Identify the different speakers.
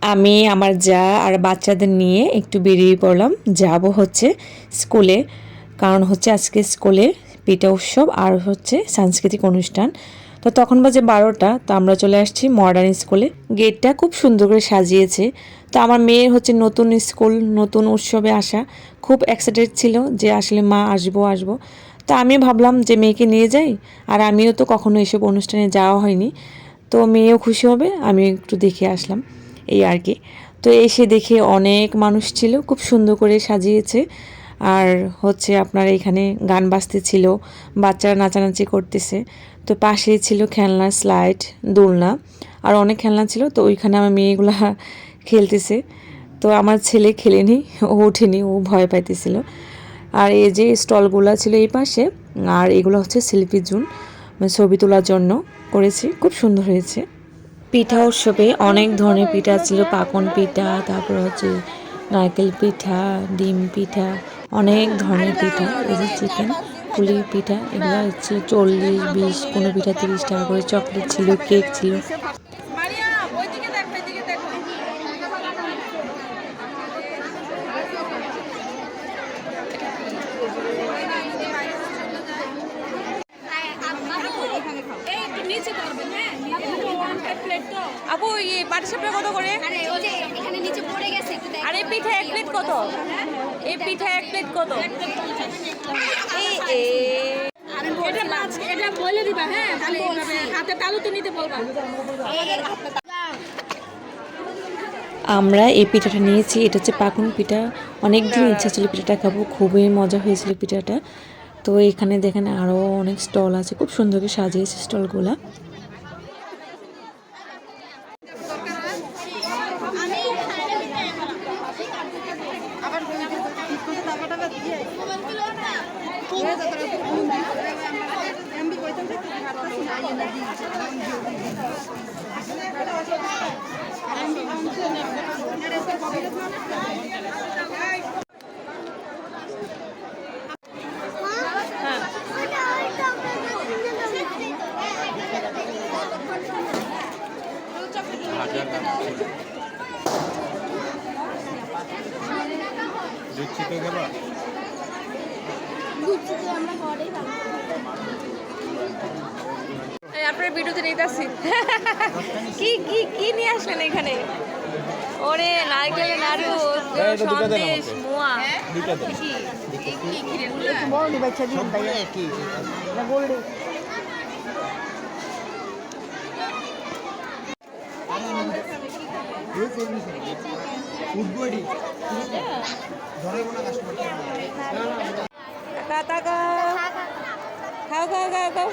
Speaker 1: আমি আমার যা আর বাচ্চাদের নিয়ে একটু বেরিয়ে পড়লাম, যাব হচ্ছে স্কুলে। কারণ হচ্ছে আজকে স্কুলে পিঠা উৎসব আর হচ্ছে সাংস্কৃতিক অনুষ্ঠান। তো তখন বাজে 12টা, তো আমরা চলে আসছি মডার্ন স্কুলে। গেটটা খুব সুন্দর করে সাজিয়েছে। তো আমার মেয়ের হচ্ছে নতুন স্কুল, নতুন উৎসবে আসা, খুব এক্সাইটেড ছিল যে আসলে মা আসবো আসবো। তো আমি ভাবলাম যে মেয়েকে নিয়ে যাই, আর আমিও তো কখনো এসব অনুষ্ঠানে যাওয়া হয়নি, তো মেয়েও খুশি হবে, আমিও একটু দেখে আসলাম এই আর কি। তো এসে দেখে অনেক মানুষ ছিল, খুব সুন্দর করে সাজিয়েছে। আর হচ্ছে আপনার এখানে গান বাজতেছিল, বাচ্চারা নাচানাচি করতেছে। তো পাশেই ছিল খেলনা, স্লাইড, দোলনা, আর অনেক খেলনা ছিল। তো ওইখানে আমার মেয়েগুলা খেলতেছে। তো আমার ছেলে খেলেনি, ও ওঠেনি, ও ভয় পাইতেছিল। আর এই যে স্টলগুলো ছিল এই পাশে, আর এগুলো হচ্ছে সেলফি জোন, মানে ছবি তোলার জন্য করেছি, খুব সুন্দর হয়েছে। পিঠা উৎসবে অনেক ধরনের পিঠা ছিল, পাকন পিঠা, তারপর হচ্ছে নারকেল পিঠা, ডিম পিঠা, অনেক ধরনের পিঠা। এই যে চিকেন পুলি পিঠা, এগুলো হচ্ছে 40, 20, কোনো পিঠা 30 টাকা করে। চকলেট ছিল, কেক ছিল।
Speaker 2: আপু এই পাটিসাপটা কত করে? আর এই পিঠা এক প্লেট কত? এই পিঠা এক প্লেট কত? এটা বলে দিবা, হ্যাঁ, হাতে তালুতে নিতে বলবা।
Speaker 1: আমরা এই পিঠাটা নিয়েছি, এটা হচ্ছে পাকুন পিঠা। অনেক দিন ইচ্ছা ছিল পিঠাটা খাবো, খুবই মজা হয়েছিল পিঠাটা। তো এখানে দেখেন আরও অনেক স্টল আছে, খুব সুন্দর করে সাজিয়েছে স্টলগুলা।
Speaker 2: আপনার ভিডিওতে নিতে আসছি। কি কি কি নিয়ে আসলেন এখানে? ওরে নারকেল নাড়ু, সন্দেশ, মোয়া। খাও খাও খাও খাও।